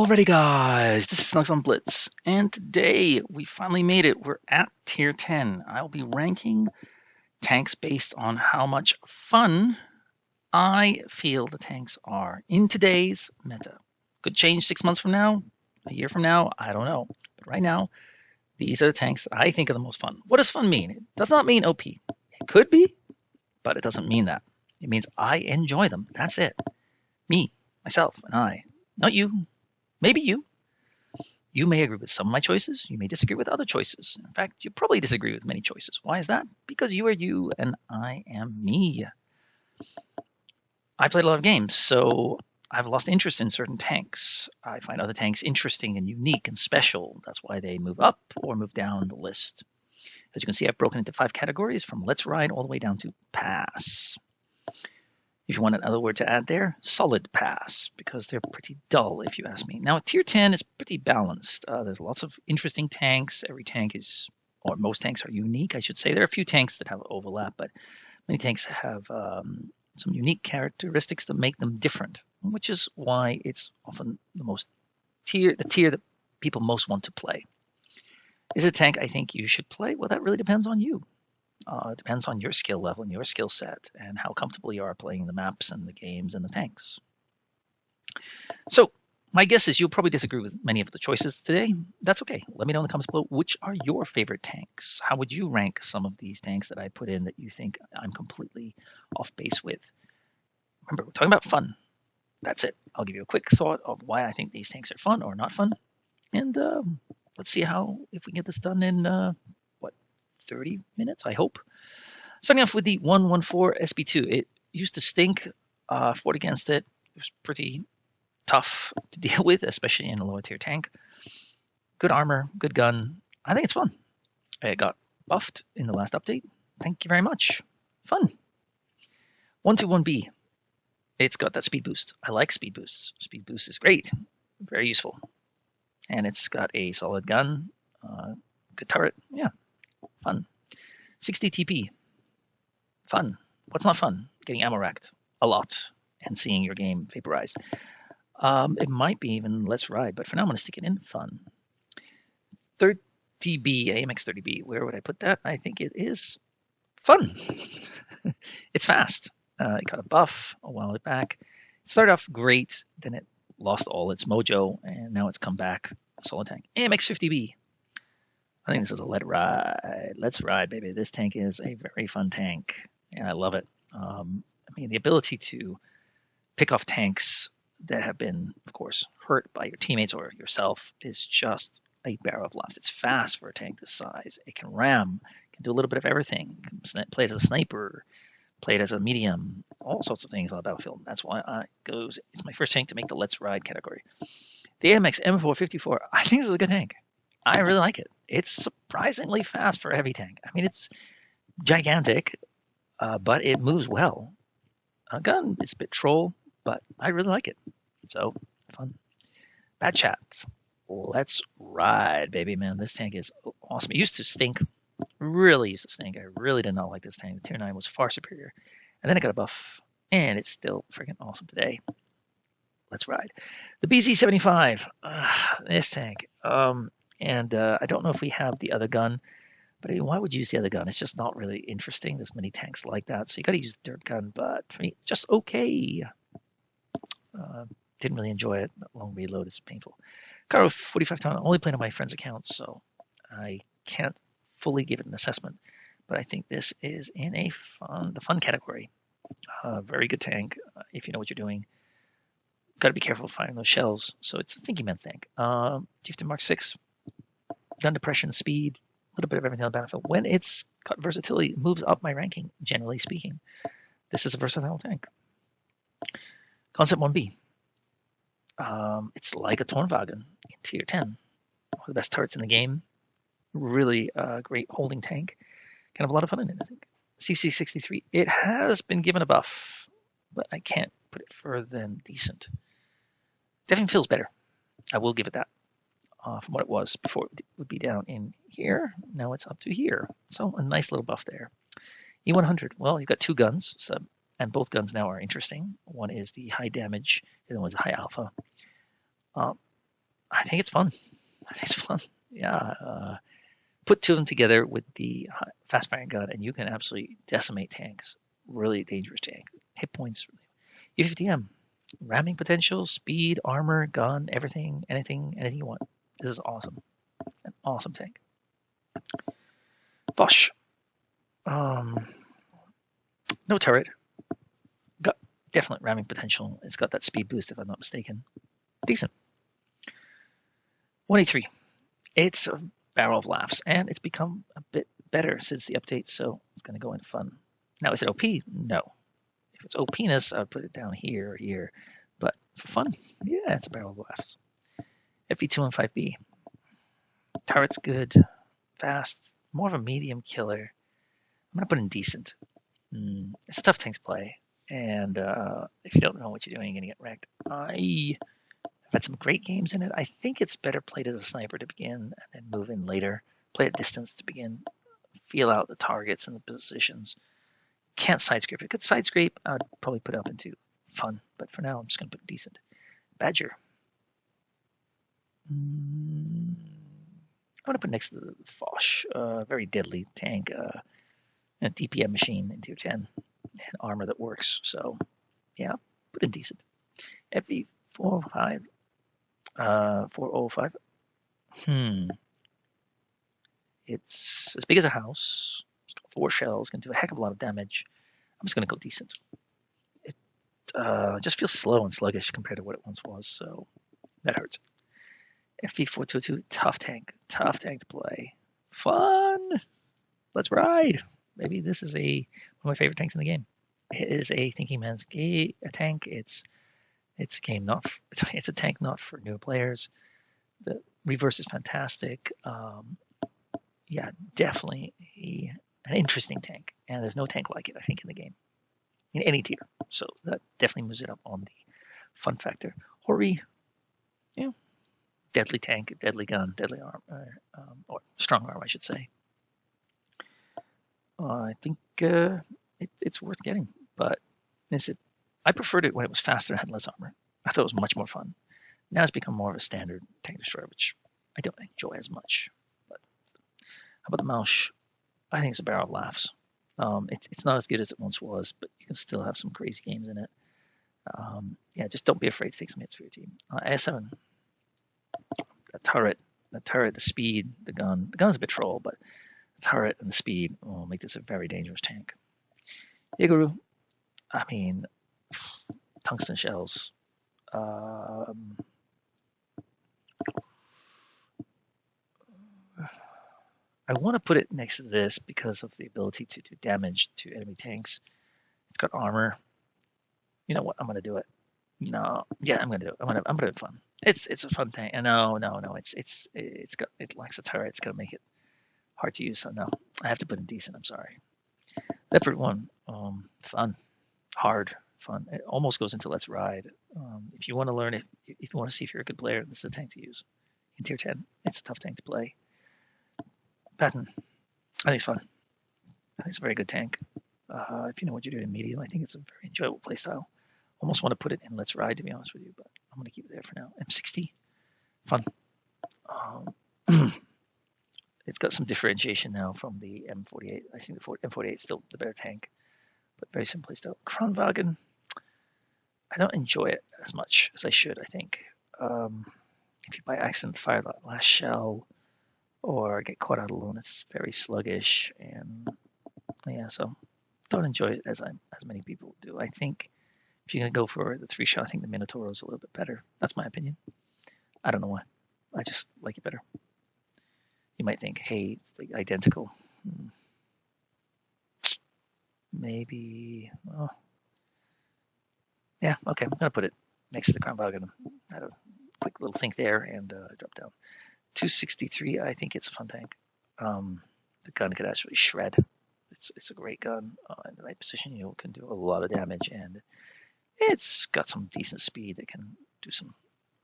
Alrighty guys, this is Snugsonblitz, and today we finally made it. We're at tier 10. I'll be ranking tanks based on how much fun I feel the tanks are in today's meta. Could change 6 months from now, a year from now, I don't know. But right now, these are the tanks that I think are the most fun. What does fun mean? It does not mean OP. It could be, but it doesn't mean that. It means I enjoy them. That's it. Me, myself, and I. Not you. Maybe you. You may agree with some of my choices. You may disagree with other choices. In fact, you probably disagree with many choices. Why is that? Because you are you and I am me. I played a lot of games, so I've lost interest in certain tanks. I find other tanks interesting and unique and special. That's why they move up or move down the list. As you can see, I've broken into 5 categories from Let's Ride all the way down to Pass. If you want another word to add there, solid pass, because they're pretty dull, if you ask me. Now, tier 10 is pretty balanced. There's lots of interesting tanks. Every tank is, or most tanks are unique, I should say. There are a few tanks that have overlap, but many tanks have some unique characteristics that make them different, which is why it's often the tier that people most want to play. Is it a tank I think you should play? Well, that really depends on you. It depends on your skill level and your skill set and how comfortable you are playing the maps and the games and the tanks. So my guess is you'll probably disagree with many of the choices today. That's okay. Let me know in the comments below, which are your favorite tanks? How would you rank some of these tanks that I put in that you think I'm completely off base with? Remember, we're talking about fun. That's it. I'll give you a quick thought of why I think these tanks are fun or not fun. And let's see if we can get this done in 30 minutes, I hope. Starting off with the 114 SB2. It used to stink. Fought against it. It was pretty tough to deal with, especially in a lower tier tank. Good armor, good gun. I think it's fun. It got buffed in the last update. Thank you very much. Fun. 121B. It's got that speed boost. I like speed boosts. Speed boost is great. Very useful. And it's got a solid gun. Good turret. Yeah. Fun. 60 TP. Fun. What's not fun? Getting ammo racked a lot and seeing your game vaporized. It might be even Let's Ride, but for now I'm going to stick it in fun. 30B, AMX 30B. Where would I put that? I think it is fun. It's fast. It got a buff a while back. It started off great, then it lost all its mojo, and now it's come back. Solid tank. AMX 50B. I think this is a Let's Ride, baby. This tank is a very fun tank, and I love it. I mean, the ability to pick off tanks that have been, of course, hurt by your teammates or yourself is just a barrel of laughs. It's fast for a tank this size. It can ram, can do a little bit of everything. It can play as a sniper, play it as a medium, all sorts of things on the battlefield. That's why it's my first tank to make the Let's Ride category. The AMX M454, I think this is a good tank. I really like it. It's surprisingly fast for a heavy tank. I mean, it's gigantic, but it moves well. A gun is a bit troll, but I really like it. So, fun. Bad chat. Let's ride, baby, man. This tank is awesome. It used to stink. Really used to stink. I really did not like this tank. The tier 9 was far superior. And then it got a buff, and it's still freaking awesome today. Let's ride. The BZ-75. This tank. And I don't know if we have the other gun, but I mean, why would you use the other gun? It's just not really interesting. There's many tanks like that, so you got to use the dirt gun. But for me, just okay. Didn't really enjoy it. That long reload is painful. Car 45 ton. Only playing on my friend's account, so I can't fully give it an assessment. But I think this is in the fun category. Very good tank if you know what you're doing. Got to be careful finding those shells. So it's a thinking man tank. Chieftain Mark 6. Gun depression, speed, a little bit of everything on the battlefield. When it's got versatility, it moves up my ranking, generally speaking. This is a versatile tank. Concept 1B. It's like a Tornwagen in tier 10. One of the best turrets in the game. Really great holding tank. Kind of a lot of fun in it, I think. CC63. It has been given a buff, but I can't put it further than decent. Definitely feels better. I will give it that. From what it was before, it would be down in here. Now it's up to here. So a nice little buff there. E100. Well, you've got 2 guns, and both guns now are interesting. One is the high damage, the other one is the high alpha. I think it's fun. I think it's fun. Yeah. Put two of them together with the fast firing gun, and you can absolutely decimate tanks. Really dangerous tank. Hit points. E50M. Ramming potential, speed, armor, gun, everything, anything you want. This is awesome. An awesome tank. Bosch. No turret. Got definite ramming potential. It's got that speed boost, if I'm not mistaken. Decent. 183. It's a barrel of laughs, and it's become a bit better since the update, so it's going to go in fun. Now, is it OP? No. If it's OP-ness, I'd put it down here or here. But for fun, yeah, it's a barrel of laughs. FV2 and 5B. Turret's good. Fast. More of a medium killer. I'm going to put in decent. It's a tough tank to play. And if you don't know what you're doing, you're going to get wrecked. I've had some great games in it. I think it's better played as a sniper to begin and then move in later. Play at distance to begin. Feel out the targets and the positions. Can't side scrape. If it could side scrape, I'd probably put it up into fun. But for now, I'm just going to put decent. Badger. I'm going to put next to the Foch. Very deadly tank. A DPM machine in tier 10. And armor that works. So, yeah, put in decent. FV405. 405. It's as big as a house. It's got 4 shells. Can do a heck of a lot of damage. I'm just going to go decent. It just feels slow and sluggish compared to what it once was, so that hurts. FV422, tough tank to play. Fun. Let's ride. Maybe this is one of my favorite tanks in the game. It is a thinking man's tank. It's a tank not for new players. The reverse is fantastic. Yeah, definitely an interesting tank, and there's no tank like it, I think, in the game, in any tier. So that definitely moves it up on the fun factor. Hori, yeah, deadly tank, deadly gun, deadly arm, or strong arm, I should say. I think it's worth getting, but I preferred it when it was faster and had less armor. I thought it was much more fun. Now it's become more of a standard tank destroyer, which I don't enjoy as much. But how about the Mausch? I think it's a barrel of laughs. It's not as good as it once was, but you can still have some crazy games in it. Yeah, just don't be afraid to take some hits for your team. AS7, the turret, the speed, the gun. The gun's a bit troll, but the turret and the speed will make this a very dangerous tank. Igaru, I mean, tungsten shells. I want to put it next to this because of the ability to do damage to enemy tanks. It's got armor. You know what? I'm gonna do it. No, yeah, I'm gonna do it. I'm gonna have fun. It's a fun tank. No. It lacks a turret. It's gonna make it hard to use. So no, I have to put in decent. I'm sorry. Leopard 1, fun, hard, fun. It almost goes into let's ride. If you want to learn it, if you want to see if you're a good player, this is a tank to use. In tier 10, it's a tough tank to play. Patton, I think it's fun. I think it's a very good tank. If you know what you're doing in medium, I think it's a very enjoyable playstyle. Almost want to put it in let's ride, to be honest with you, but I'm going to keep it there for now. M60, fun. It's got some differentiation now from the M48. I think the M48 is still the better tank, but very similar playstyle. Kranwagen, I don't enjoy it as much as I should, I think. If you by accident fire that last shell or get caught out alone, it's very sluggish, and yeah, so don't enjoy it as many people do. I think if you're going to go for the 3-shot, I think the Minotauro is a little bit better. That's my opinion. I don't know why. I just like it better. You might think, hey, it's like identical. Maybe, well, yeah, okay, I'm going to put it next to the Kranwagen. I had a quick little think there and drop down. 263, I think it's a fun tank. The gun could actually shred. It's a great gun. In the right position, you can do a lot of damage, and it's got some decent speed that can do some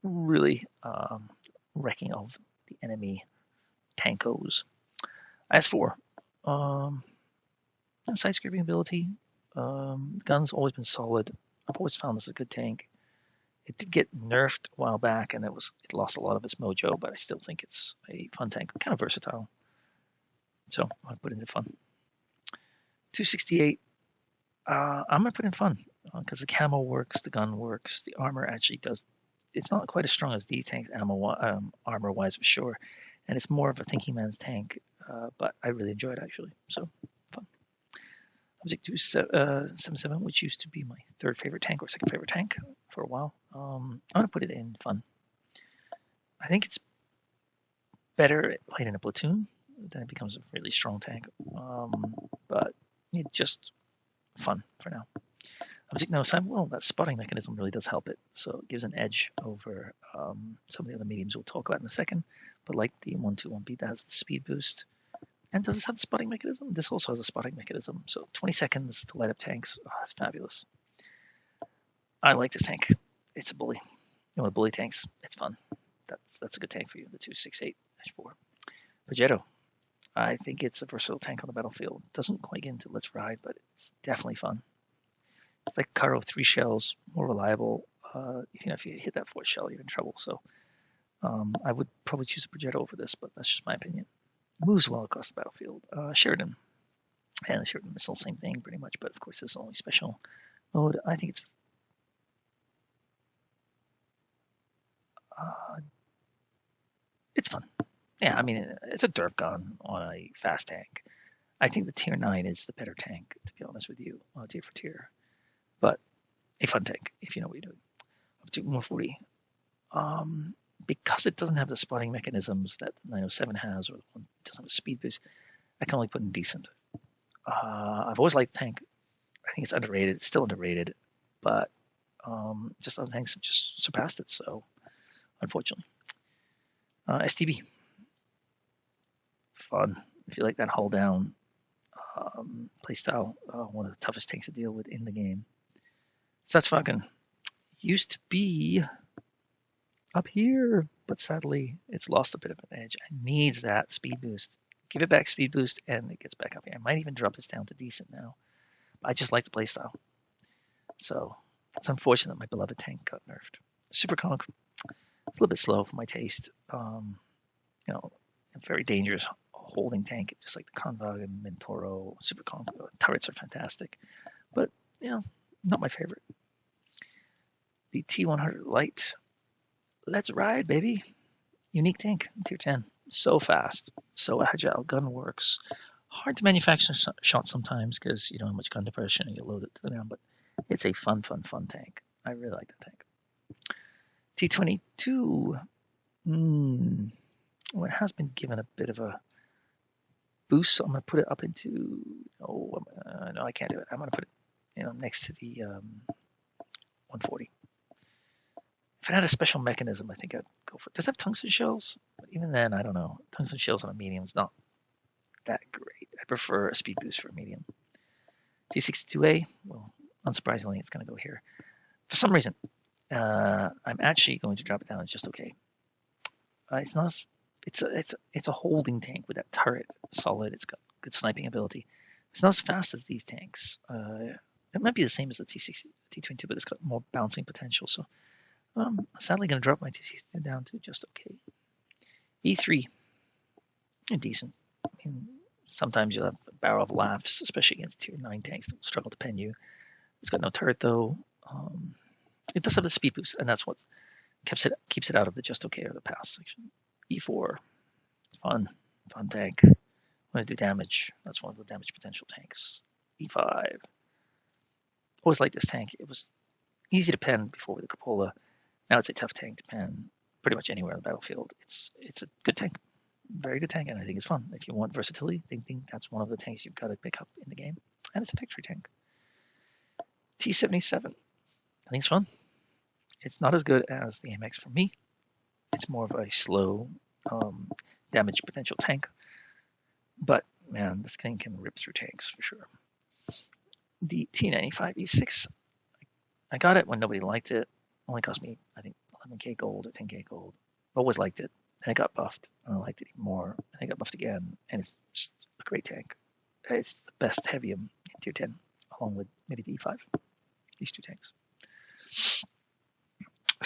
really wrecking of the enemy tankos. IS-4, side scraping ability. Gun's always been solid. I've always found this a good tank. It did get nerfed a while back, and it lost a lot of its mojo, but I still think it's a fun tank, kind of versatile. So I put into fun. 268. I'm gonna put in fun because the camo works, the gun works, the armor actually does. It's not quite as strong as these tanks, armor-wise for sure, and it's more of a thinking man's tank. But I really enjoy it actually. So fun. Object 277, which used to be my third favorite tank or second favorite tank for a while. I'm gonna put it in fun. I think it's better played in a platoon, then it becomes a really strong tank. But it's just fun for now. Object no sign. Well, that spotting mechanism really does help it, so it gives an edge over some of the other mediums we'll talk about in a second. But like the 121B, that has the speed boost. And does this have the spotting mechanism? This also has a spotting mechanism. So 20 seconds to light up tanks. Oh, that's fabulous. I like this tank. It's a bully. You know, with bully tanks, it's fun. That's a good tank for you, the 268-4. Progetto. I think it's a versatile tank on the battlefield. Doesn't quite get into Let's Ride, but it's definitely fun. It's like Caro 3 shells, more reliable. If you hit that 4th shell, you're in trouble. So I would probably choose a Progetto over this, but that's just my opinion. Moves well across the battlefield. Sheridan. And the Sheridan missile, same thing pretty much, but of course this is only special mode. I think it's fun. Yeah, I mean, it's a derp gun on a fast tank. I think the tier 9 is the better tank, to be honest with you, tier for tier. But a fun tank, if you know what you're doing. Up to 140. Because it doesn't have the spotting mechanisms that the 907 has, or it doesn't have a speed boost, I can only put in decent. I've always liked the tank. I think it's underrated. It's still underrated, but just other tanks have just surpassed it. So, unfortunately, STB, fun. If you like that hull down playstyle, one of the toughest tanks to deal with in the game. So that's fucking used to be up here, but sadly, it's lost a bit of an edge. It needs that speed boost. Give it back speed boost, and it gets back up here. I might even drop this down to decent now. I just like the playstyle. So it's unfortunate my beloved tank got nerfed. Super Conk, it's a little bit slow for my taste. A very dangerous holding tank, just like the Convagen, Mintoro, Super Conk. Turrets are fantastic, but not my favorite. The T100 Light. Let's ride, baby. Unique tank, tier 10. So fast, so agile, gun works. Hard to manufacture shots sometimes because you don't have much gun depression and you load it to the ground, but it's a fun tank. I really like that tank. T22. Well, it has been given a bit of a boost, so I'm going to put it up into. No, I can't do it. I'm going to put it, next to the 140. If it had a special mechanism, I think I'd go for it. Does it have tungsten shells? But even then, I don't know. Tungsten shells on a medium is not that great. I prefer a speed boost for a medium. T62A, well, unsurprisingly, it's going to go here. For some reason, I'm actually going to drop it down. It's just okay. It's not. It's a holding tank with that turret, solid. It's got good sniping ability. It's not as fast as these tanks. It might be the same as the T22, but it's got more bouncing potential. So I'm sadly going to drop my T62 down to just okay. E3, decent. I mean, sometimes you'll have a barrel of laughs, especially against tier 9 tanks that will struggle to pen you. It's got no turret though. It does have the speed boost, and that's what keeps it out of the just okay or the pass section. E4, fun tank. I'm going to do damage. That's one of the damage potential tanks. E5. Always liked this tank. It was easy to pen before with the Cupola. Now it's a tough tank to pen pretty much anywhere on the battlefield. It's a good tank. Very good tank, and I think it's fun. If you want versatility, I think that's one of the tanks you've got to pick up in the game. And it's a tech-free tank. T77. I think it's fun. It's not as good as the AMX for me. It's more of a slow damage potential tank. But, man, this thing can rip through tanks for sure. The T95E6. I got it when nobody liked it. Only cost me, I think, 11k gold or 10k gold. Always liked it. And it got buffed. And I liked it even more. And it got buffed again. And it's just a great tank. It's the best heavium in tier 10, along with maybe the E5. These two tanks.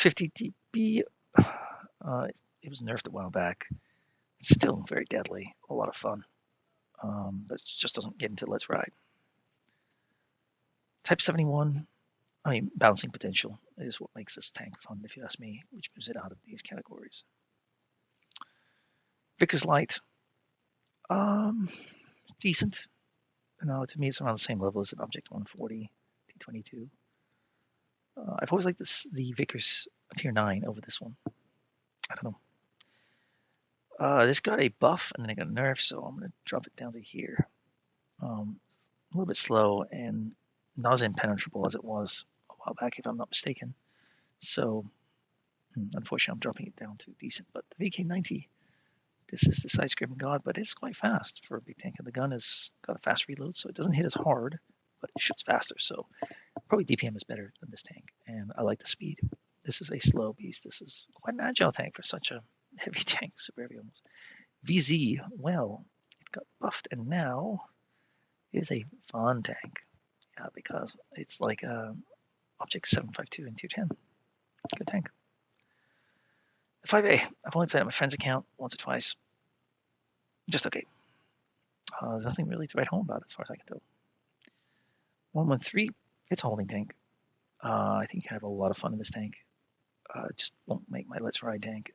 450 dB. It was nerfed a while back. Still very deadly. A lot of fun. But just doesn't get into Let's Ride. Type 71. I mean, bouncing potential is what makes this tank fun, if you ask me, which moves it out of these categories. Vickers Light. Decent. No, to me, it's around the same level as an Object 140, T22. I've always liked the Vickers Tier 9 over this one. I don't know. This got a buff and then it got a nerf, so I'm going to drop it down to here. A little bit slow and not as impenetrable as it was a while back, if I'm not mistaken. So, unfortunately, I'm dropping it down to decent. But the VK90, this is the side-scraping god, but it's quite fast for a big tank. And the gun has got a fast reload, so it doesn't hit as hard, but it shoots faster. So, probably DPM is better than this tank. And I like the speed. This is a slow beast. This is quite an agile tank for such a heavy tank, super heavy almost. VZ, well, it got buffed, and now it is a fun tank. Yeah, because it's like Object 752 in Tier 10. Good tank. The 5A, I've only played on my friend's account once or twice. Just okay. There's nothing really to write home about as far as I can tell. 113, it's a holding tank. I think you can have a lot of fun in this tank. Just won't make my Let's Ride tank.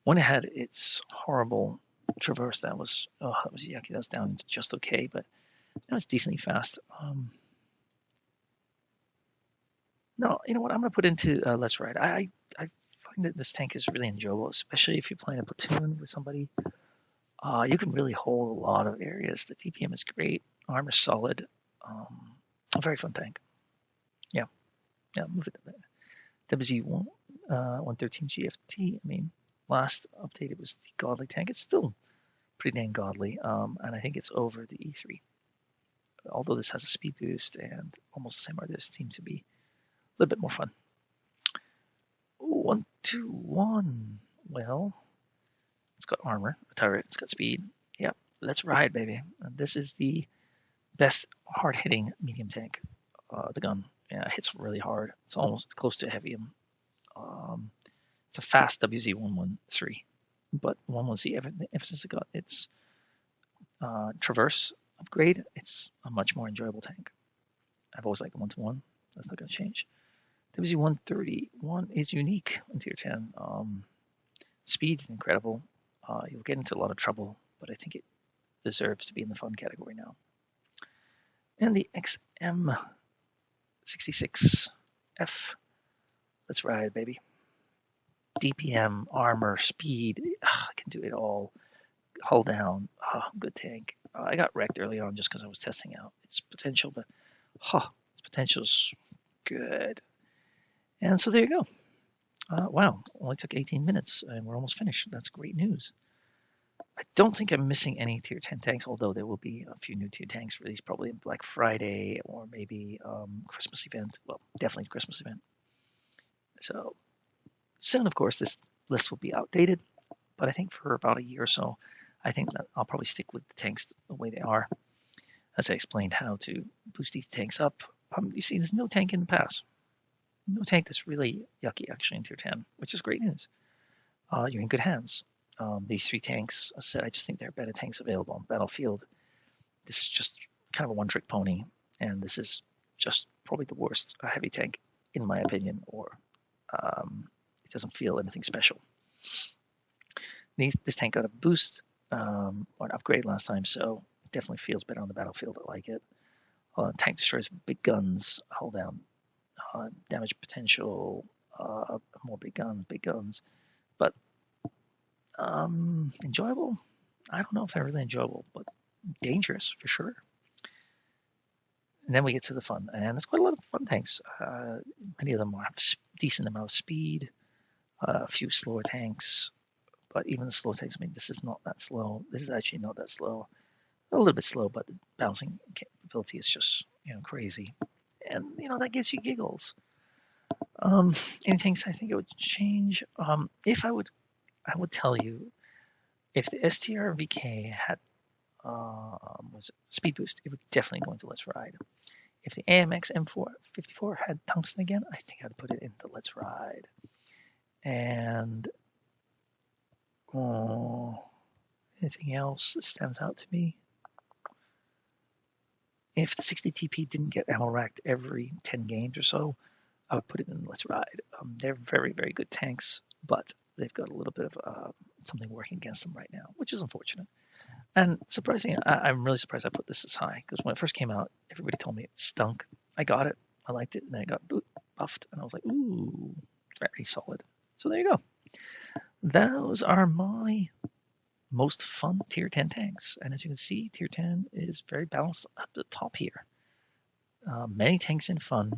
When it had its horrible traverse, that was yucky. That's down to just okay, but it's decently fast. No, you know what? I'm going to put into Let's Ride. I find that this tank is really enjoyable, especially if you're playing a platoon with somebody. You can really hold a lot of areas. The DPM is great. Armor's solid. A very fun tank. Yeah, move it to that. WZ1 113 GFT. I mean, last update it was the godly tank. It's still pretty dang godly, and I think it's over the E3. Although this has a speed boost and almost the same art, this seems to be a little bit more fun. 121. Well, it's got armor, a turret, it's got speed. Yep, Let's Ride, baby. And this is the best hard-hitting medium tank. The gun, yeah, hits really hard. It's almost close to heavium. It's a fast WZ113, but 113, emphasis it got its traverse upgrade, it's a much more enjoyable tank. I've always liked the 1-to-1. That's not going to change. WZ131 is unique in Tier 10. Speed is incredible. You'll get into a lot of trouble, but I think it deserves to be in the fun category now. And the XM66F. Let's ride, baby. DPM, armor, speed. I can do it all. Hull down. Good tank. I got wrecked early on just because I was testing out its potential, but its potential is good. And so there you go. Wow, only took 18 minutes and we're almost finished. That's great news. I don't think I'm missing any Tier 10 tanks, although there will be a few new Tier tanks released probably in Black Friday or maybe Christmas event. Well, definitely Christmas event. So soon, of course, this list will be outdated, but I think for about a year or so, I think that I'll probably stick with the tanks the way they are. As I explained how to boost these tanks up. You see, there's no tank in the past. No tank that's really yucky actually in Tier 10, which is great news. You're in good hands. These three tanks, as I said, I just think they're better tanks available on Battlefield. This is just kind of a one-trick pony, and this is just probably the worst heavy tank, in my opinion, or it doesn't feel anything special. This tank got a boost or an upgrade last time, so it definitely feels better on the battlefield. I like it. Tank destroys big guns, hold down damage potential, more big guns. But enjoyable? I don't know if they're really enjoyable, but dangerous for sure. And then we get to the fun, and there's quite a lot of fun tanks. Many of them have a decent amount of speed, a few slower tanks, but even the slow tanks, I mean, this is not that slow. This is actually not that slow. A little bit slow, but the bouncing capability is just, crazy. And, that gives you giggles. Any tanks I think it would change? If I would tell you, if the STR VK had was speed boost, it would definitely go into Let's Ride. If the AMX M454 had tungsten again, I think I'd put it into Let's Ride. And anything else that stands out to me? If the 60 TP didn't get ammo racked every 10 games or so, I would put it in Let's Ride. They're very, very good tanks, but they've got a little bit of something working against them right now, which is unfortunate. And surprising, I'm really surprised I put this as high, because when it first came out, everybody told me it stunk. I got it, I liked it, and then it got buffed, and I was like, ooh, very solid. So there you go. Those are my most fun tier 10 tanks. And as you can see, tier 10 is very balanced up the top here. Many tanks in fun,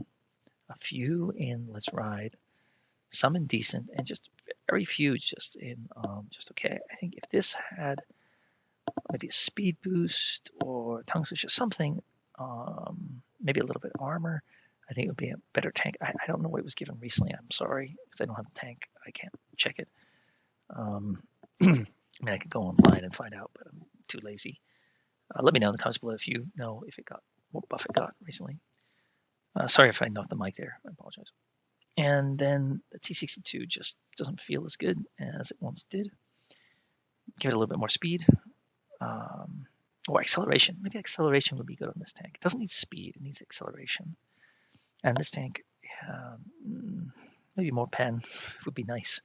a few in Let's Ride, some in decent, and just very few just in just okay. I think if this had maybe a speed boost or tungsten, just something, maybe a little bit of armor, I think it would be a better tank. I don't know what it was given recently. I'm sorry, because I don't have the tank. I can't check it. I mean, I could go online and find out, but I'm too lazy. Let me know in the comments below if you know if it got what buff it got recently. Sorry if I knocked the mic there. I apologize. And then the T62 just doesn't feel as good as it once did. Give it a little bit more speed. Or acceleration. Maybe acceleration would be good on this tank. It doesn't need speed, it needs acceleration. And this tank, maybe more pen would be nice,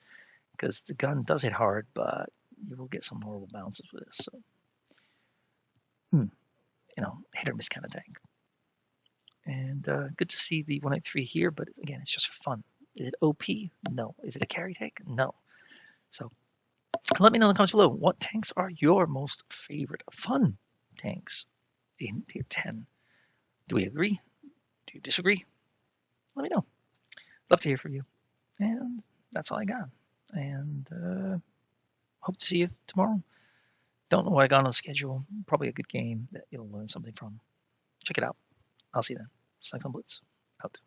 because the gun does hit hard, but you will get some horrible bounces with this. So, hit or miss kind of tank. And good to see the 183 here, but again, it's just for fun. Is it OP? No. Is it a carry tank? No. So let me know in the comments below, what tanks are your most favorite fun tanks in tier 10? Do we agree? Do you disagree? Let me know. Love to hear from you. And that's all I got. And hope to see you tomorrow. Don't know what I got on the schedule. Probably a good game that you'll learn something from. Check it out. I'll see you then. Snugsonblitz out.